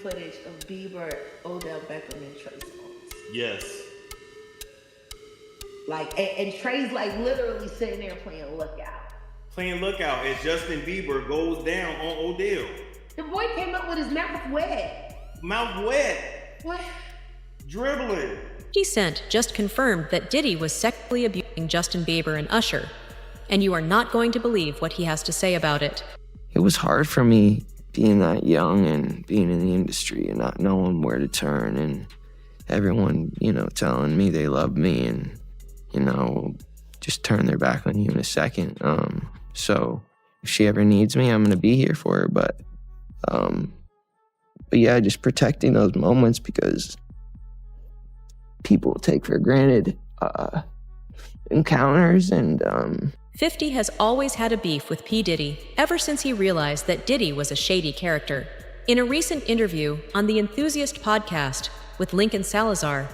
footage of Bieber, Odell Beckham, and Trey Songz. Yes. Like, and Trey's like literally sitting there playing Lookout. Playing Lookout as Justin Bieber goes down on Odell. The boy came up with his mouth wet. Mouth wet. What? Dribbling. 50 Cent just confirmed that Diddy was sexually abusing Justin Bieber and Usher, and you are not going to believe what he has to say about it. It was hard for me being that young and being in the industry and not knowing where to turn, and everyone, telling me they love me and, just turn their back on you in a second. So if she ever needs me, I'm gonna be here for her. But yeah, just protecting those moments because people take for granted encounters and 50 has always had a beef with P. Diddy ever since he realized that Diddy was a shady character. In a recent interview on the Enthusiast podcast with Lincoln Salazar,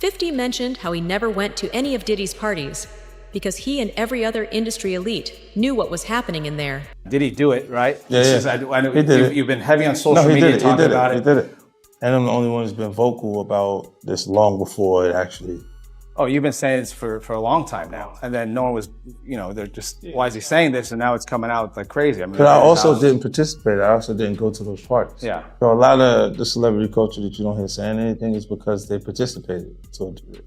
50 mentioned how he never went to any of Diddy's parties because he and every other industry elite knew what was happening in there. Did he do it, right? Yeah. I know He did it. you've been heavy on social media talking about it. He did it. And I'm the only one who's been vocal about this long before it actually. Oh, you've been saying this for a long time now. And then no one was, they're just, why is he saying this? And now it's coming out like crazy. I mean, But I also didn't participate. I also didn't go to those parties. Yeah. So a lot of the celebrity culture that you don't hear saying anything is because they participated to a degree.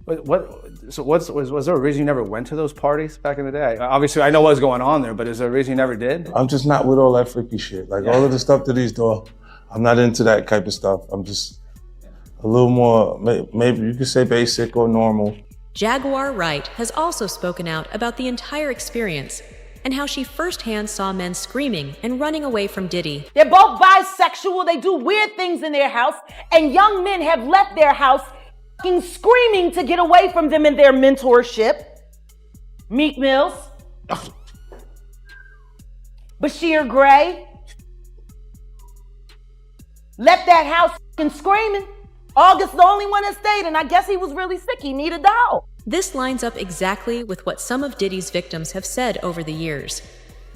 But was there a reason you never went to those parties back in the day? Obviously, I know what was going on there, but is there a reason you never did? I'm just not with all that freaky shit. Like all of the stuff that he's doing, I'm not into that type of stuff. I'm just a little more, maybe you could say basic or normal. Jaguar Wright has also spoken out about the entire experience and how she firsthand saw men screaming and running away from Diddy. They're both bisexual. They do weird things in their house, and young men have left their house screaming to get away from them in their mentorship. Meek Mills, Bashir Gray left that house screaming. August the only one that stayed, and I guess he was really sick. He needed the help. This lines up exactly with what some of Diddy's victims have said over the years.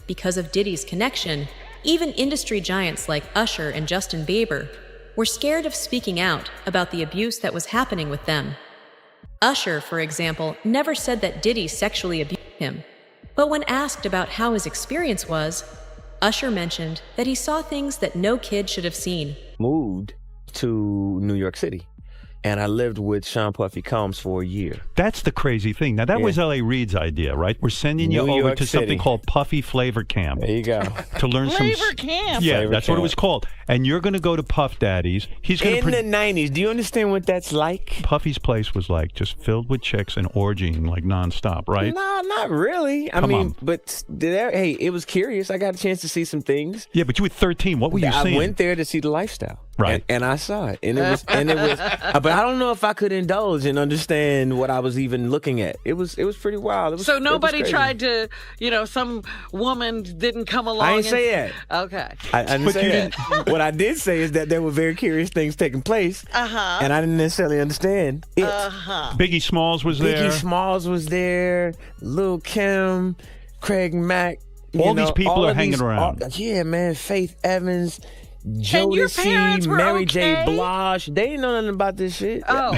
Because of Diddy's connection, even industry giants like Usher and Justin Bieber were scared of speaking out about the abuse that was happening with them. Usher, for example, never said that Diddy sexually abused him. But when asked about how his experience was, Usher mentioned that he saw things that no kid should have seen. Moved to New York City, and I lived with Sean Puffy Combs for a year. That's the crazy thing. Now, that was L.A. Reid's idea, right? We're sending you over to something called Puffy Flavor Camp. There you go. To learn Flavor Camp? Yeah, Flavor that's Camp. what it was called. And you're going to go to Puff Daddy's. He's going In the 90s, do you understand what that's like? Puffy's place was like just filled with chicks and orgying like nonstop, right? No, not really. I Come mean, on. but hey, it was curious. I got a chance to see some things. Yeah, but you were 13. What were you I seeing? went there to see the lifestyle. Right. And I saw it. And it was but I don't know if I could indulge and understand what I was even looking at. It was pretty wild. So nobody tried to, some woman didn't come along. I didn't say that. Okay. I didn't say that. What I did say is that there were very curious things taking place. And I didn't necessarily understand it. Biggie Smalls was there. Biggie Smalls was there. Lil' Kim, Craig Mack. All these people are hanging around. Yeah, man. Faith Evans. And your parents Jodeci, were Mary okay? J. Blige. They didn't know nothing about this shit. Oh.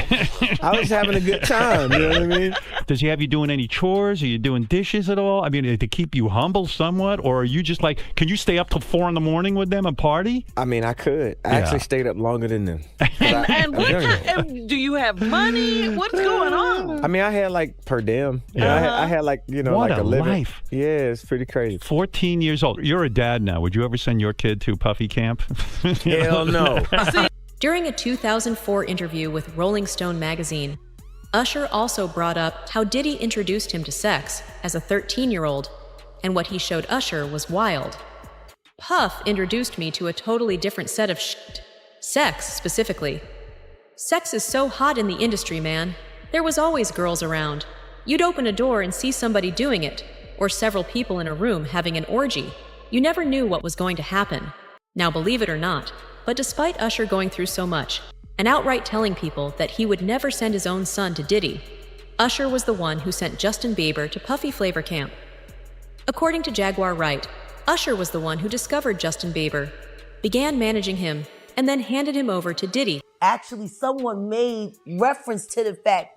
I was having a good time. You know what I mean? Does he have you doing any chores? Are you doing dishes at all? I mean, to keep you humble somewhat? Or are you just like, can you stay up till 4 a.m. with them and party? I mean, I could. I actually stayed up longer than them. And do you have money? What's going on? I mean, I had like per diem. I had like, What like a a living. life. Yeah, it's pretty crazy. 14 years old. You're a dad now. Would you ever send your kid to Puffy Camp? Hell no. During a 2004 interview with Rolling Stone magazine, Usher also brought up how Diddy introduced him to sex as a 13-year-old, and what he showed Usher was wild. Puff introduced me to a totally different set of shit. Sex, specifically. Sex is so hot in the industry, man. There was always girls around. You'd open a door and see somebody doing it, or several people in a room having an orgy. You never knew what was going to happen. Now, believe it or not, but despite Usher going through so much, and outright telling people that he would never send his own son to Diddy, Usher was the one who sent Justin Bieber to Puffy Flavor Camp. According to Jaguar Wright, Usher was the one who discovered Justin Bieber, began managing him, and then handed him over to Diddy. Actually, someone made reference to the fact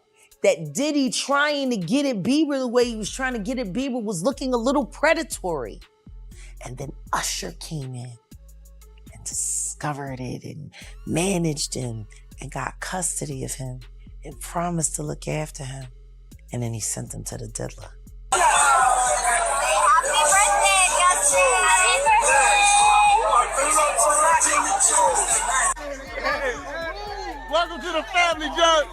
that Diddy trying to get at Bieber the way he was trying to get at Bieber was looking a little predatory. And then Usher came in and discovered it and managed him and got custody of him and promised to look after him. And then he sent him to the diddler. Welcome to the family, Judge.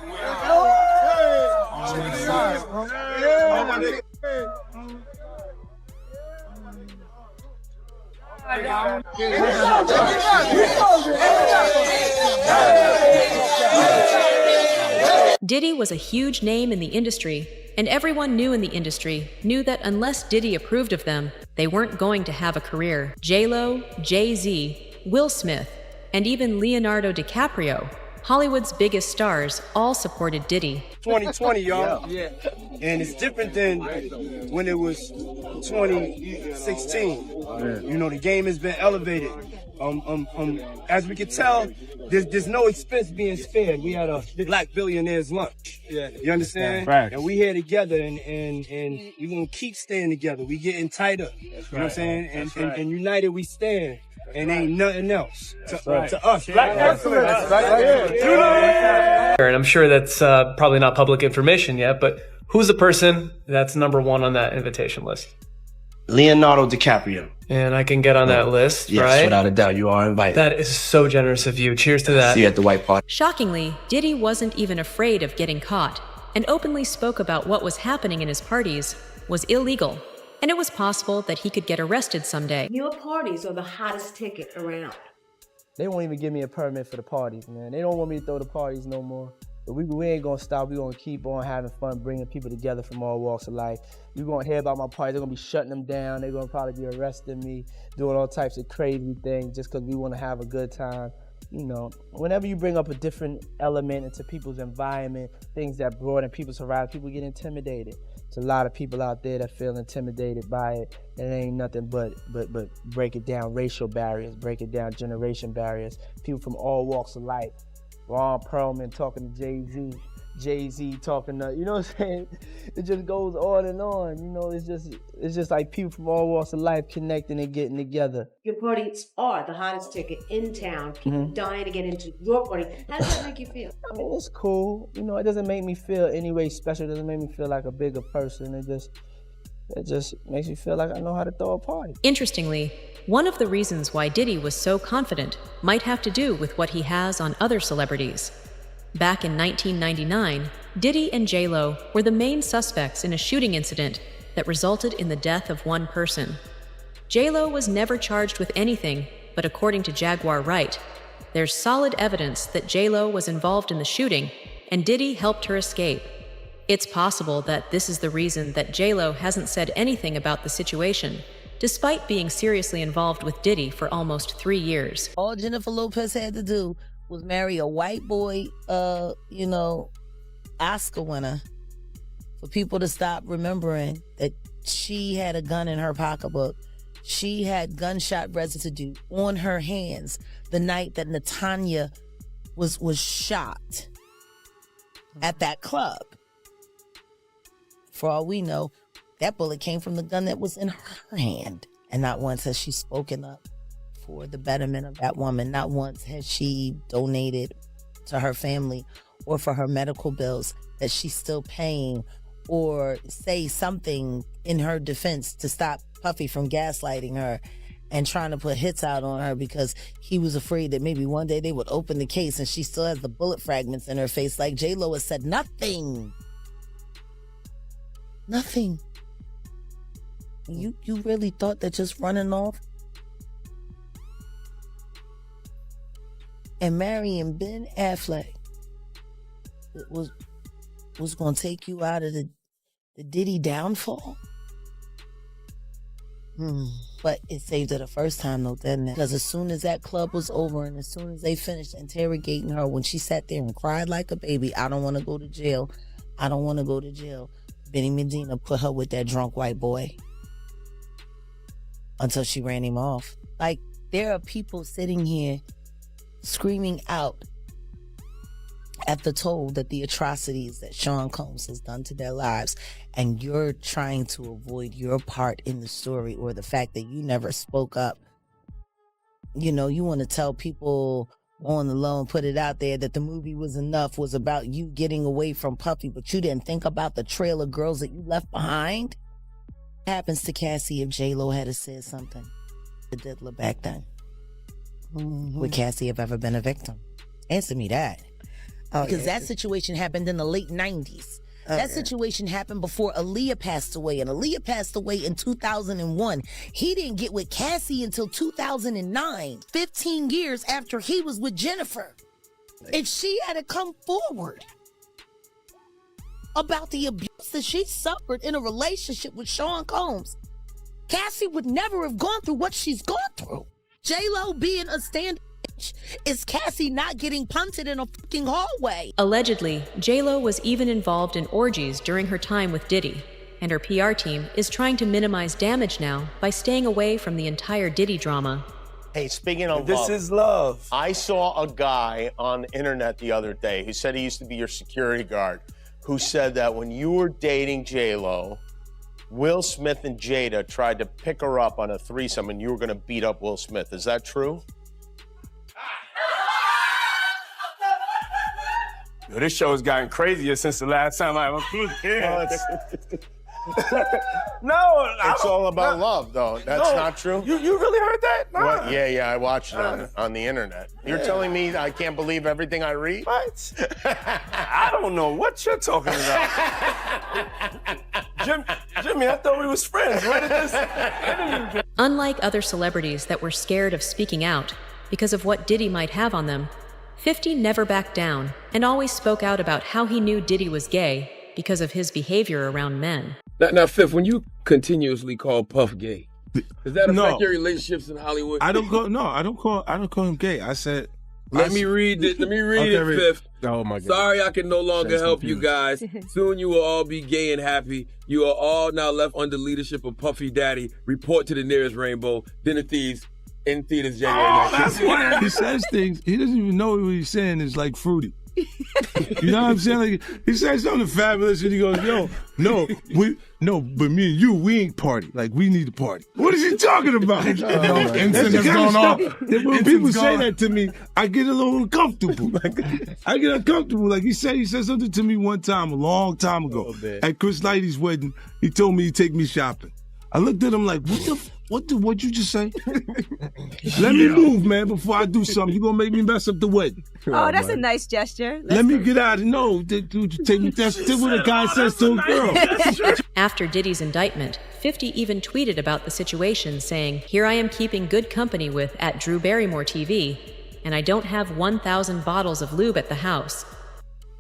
Diddy was a huge name in the industry, and everyone in the industry knew that unless Diddy approved of them, they weren't going to have a career. J-Lo, Jay-Z, Will Smith, and even Leonardo DiCaprio, Hollywood's biggest stars, all supported Diddy. 2020, y'all. Yeah. And it's different than when it was 2016. You know, the game has been elevated. As we can tell, there's no expense being spared. We had a black billionaires lunch. Yeah. You understand? Right. And we here together, and we're gonna keep staying together. We getting tighter. That's you know what I'm saying? And united we stand. And ain't nothing else to us. Black excellence. And I'm sure that's probably not public information yet, but who's the person that's #1 on that invitation list? Leonardo DiCaprio. And I can get on that list, yes, right? Without a doubt, you are invited. That is so generous of you. Cheers to that. See you at the white party. Shockingly, Diddy wasn't even afraid of getting caught, and openly spoke about what was happening in his parties was illegal, and it was possible that he could get arrested someday. Your parties are the hottest ticket around. They won't even give me a permit for the parties, man. They don't want me to throw the parties no more. But we ain't gonna stop. We're gonna keep on having fun, bringing people together from all walks of life. You're gonna hear about my parties. They're gonna be shutting them down. They're gonna probably be arresting me, doing all types of crazy things just because we wanna have a good time. You know, whenever you bring up a different element into people's environment, things that broaden people's horizons, people get intimidated. There's a lot of people out there that feel intimidated by it. And it ain't nothing but break it down racial barriers, break it down generation barriers. People from all walks of life. Ron Perlman talking to Jay-Z, Jay-Z talking to, you know what I'm saying? It just goes on and on. You know, it's just like people from all walks of life connecting and getting together. Your parties are the hottest ticket in town. People dying to get into your party. How does that make you feel? I mean, it's cool. You know, it doesn't make me feel any way special. It doesn't make me feel like a bigger person. It just makes me feel like I know how to throw a party. Interestingly, one of the reasons why Diddy was so confident might have to do with what he has on other celebrities. Back in 1999, Diddy and J-Lo were the main suspects in a shooting incident that resulted in the death of one person. J-Lo was never charged with anything, but according to Jaguar Wright, there's solid evidence that J-Lo was involved in the shooting and Diddy helped her escape. It's possible that this is the reason that J-Lo hasn't said anything about the situation, despite being seriously involved with Diddy for almost 3 years. All Jennifer Lopez had to do was marry a white boy, Oscar winner, for people to stop remembering that she had a gun in her pocketbook. She had gunshot residue on her hands the night that Natanya was shot at that club. For all we know, that bullet came from the gun that was in her hand. And not once has she spoken up for the betterment of that woman. Not once has she donated to her family or for her medical bills that she's still paying, or say something in her defense to stop Puffy from gaslighting her and trying to put hits out on her because he was afraid that maybe one day they would open the case and she still has the bullet fragments in her face. Like J-Lo has said nothing. Nothing. You really thought that just running off and marrying Ben Affleck was going to take you out of the Diddy downfall? But it saved her the first time though, didn't it? Because as soon as that club was over and as soon as they finished interrogating her, when she sat there and cried like a baby, I don't want to go to jail. I don't want to go to jail. Benny Medina put her with that drunk white boy until she ran him off. Like, there are people sitting here screaming out at the toll that the atrocities that Sean Combs has done to their lives, and you're trying to avoid your part in the story or the fact that you never spoke up. You know, you want to tell people on the low and put it out there that the movie was about you getting away from Puffy, but you didn't think about the trail of girls that you left behind. What happens to Cassie if J-Lo had said something to Diddler back then? Would Cassie have ever been a victim? Answer me that. Because that situation happened in the late 90s. That situation happened before Aaliyah passed away, and Aaliyah passed away in 2001. He didn't get with Cassie until 2009, 15 years after he was with Jennifer. If she had to come forward about the abuse that she suffered in a relationship with Sean Combs, Cassie would never have gone through what she's gone through. J-Lo being a stand is Cassie not getting punted in a fucking hallway. Allegedly, J-Lo was even involved in orgies during her time with Diddy, and her PR team is trying to minimize damage now by staying away from the entire Diddy drama. Hey, speaking of This is love. I saw a guy on the internet the other day who said he used to be your security guard, who said that when you were dating J-Lo, Will Smith and Jada tried to pick her up on a threesome and you were gonna beat up Will Smith. Is that true? Yo, this show has gotten crazier since the last time I was here. No, It's all about love, though. That's not true? You really heard that? No. What? Yeah, I watched it on the internet. You're telling me I can't believe everything I read? What? I don't know what you're talking about. Jimmy, I thought we was friends. Where did this? Unlike other celebrities that were scared of speaking out because of what Diddy might have on them, 50 never backed down and always spoke out about how he knew Diddy was gay because of his behavior around men. Now, Fifth, when you continuously call Puff gay, does that affect your relationships in Hollywood? I don't call him gay. I said. Let me read it, Fifth. Oh my God. Sorry I can no longer help you guys. Soon you will all be gay and happy. You are all now left under leadership of Puffy Daddy. Report to the nearest rainbow. Dinner Thieves in theaters January 19th. He says things, he doesn't even know what he's saying is like fruity. You know what I'm saying? Like, he says something fabulous and he goes, but me and you, we ain't party. Like, we need to party. What is he talking about? Instant has gone off. When people say that to me, I get a little uncomfortable. I get uncomfortable. Like, he said something to me one time, a long time ago, at Chris Lighty's wedding. He told me he'd take me shopping. I looked at him like, what'd you just say? Let me move, man, before I do something. You're gonna make me mess up the wedding. Oh, that's a nice gesture. Let me get out of no. Take me. That's what a guy says to a girl. After Diddy's indictment, 50 even tweeted about the situation, saying, "Here I am keeping good company with @DrewBarrymoreTV, and I don't have 1,000 bottles of lube at the house."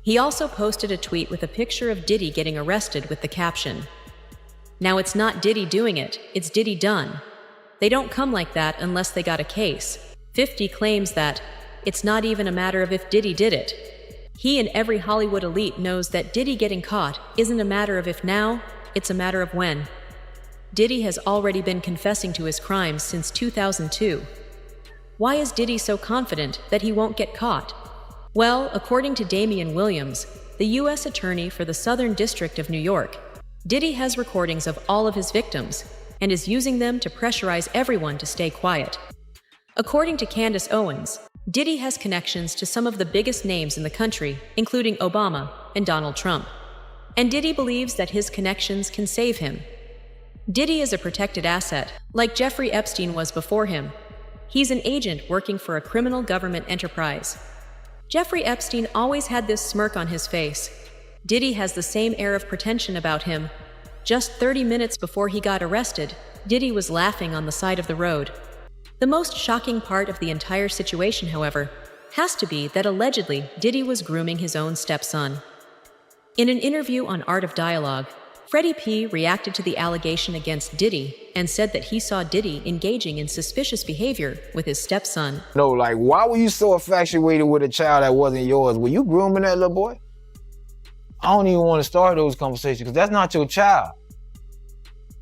He also posted a tweet with a picture of Diddy getting arrested with the caption, "Now it's not Diddy doing it, it's Diddy done. They don't come like that unless they got a case." 50 claims that it's not even a matter of if Diddy did it. He and every Hollywood elite knows that Diddy getting caught isn't a matter of if now, it's a matter of when. Diddy has already been confessing to his crimes since 2002. Why is Diddy so confident that he won't get caught? Well, according to Damian Williams, the U.S. Attorney for the Southern District of New York, Diddy has recordings of all of his victims and is using them to pressurize everyone to stay quiet. According to Candace Owens, Diddy has connections to some of the biggest names in the country, including Obama and Donald Trump. And Diddy believes that his connections can save him. Diddy is a protected asset, like Jeffrey Epstein was before him. He's an agent working for a criminal government enterprise. Jeffrey Epstein always had this smirk on his face. Diddy has the same air of pretension about him. Just 30 minutes before he got arrested, Diddy was laughing on the side of the road. The most shocking part of the entire situation, however, has to be that allegedly Diddy was grooming his own stepson. In an interview on Art of Dialogue, Freddie P. reacted to the allegation against Diddy and said that he saw Diddy engaging in suspicious behavior with his stepson. No, like, why were you so infatuated with a child that wasn't yours? Were you grooming that little boy? I don't even want to start those conversations because that's not your child.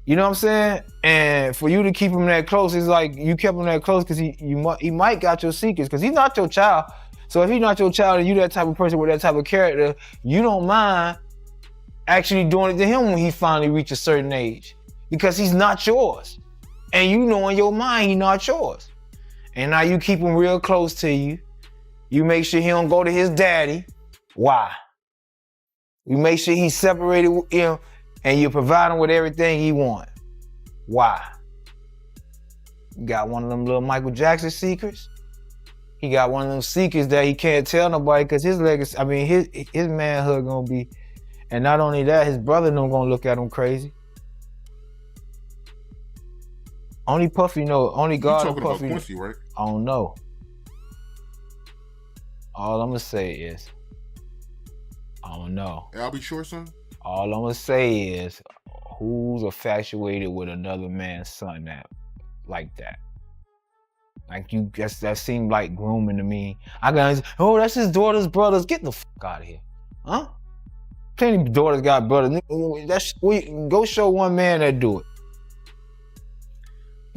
You know what I'm saying? And for you to keep him that close, it's like you kept him that close because he might got your secrets because he's not your child. So if he's not your child and you that type of person with that type of character, you don't mind actually doing it to him when he finally reaches a certain age because he's not yours. And you know in your mind he's not yours. And now you keep him real close to you. You make sure he don't go to his daddy. Why? You make sure he's separated with him and you provide him with everything he wants. Why? You got one of them little Michael Jackson secrets. He got one of them secrets that he can't tell nobody because his legacy, I mean, his manhood gonna be, and not only that, his brother don't gonna look at him crazy. Only Puffy know, only God and Puffy. About Quincy, right? I don't know. All I'm gonna say is, I don't know. I'll be sure, son. All I'm gonna say is, who's infatuated with another man's son like that? Like you, that seemed like grooming to me. I got, oh, that's his daughter's brothers. Get the fuck out of here, huh? Plenty of daughters got brothers. Go show one man that do it.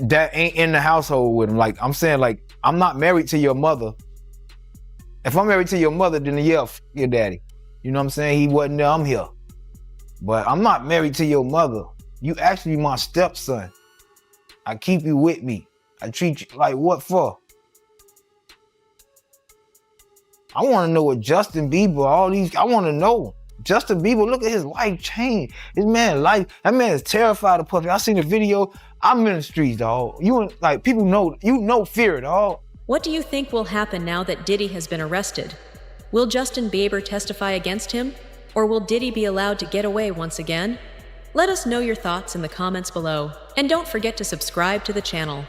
That ain't in the household with him. Like I'm saying, like I'm not married to your mother. If I'm married to your mother, then yeah, your daddy. You know what I'm saying? He wasn't there. I'm here. But I'm not married to your mother. You actually my stepson. I keep you with me. I treat you like what for? I want to know what Justin Bieber, I want to know. Justin Bieber, look at his life change. His man life, that man is terrified of Puffy. I seen the video. I'm in the streets, dog. People know, fear, dog. What do you think will happen now that Diddy has been arrested? Will Justin Bieber testify against him? Or will Diddy be allowed to get away once again? Let us know your thoughts in the comments below. And don't forget to subscribe to the channel.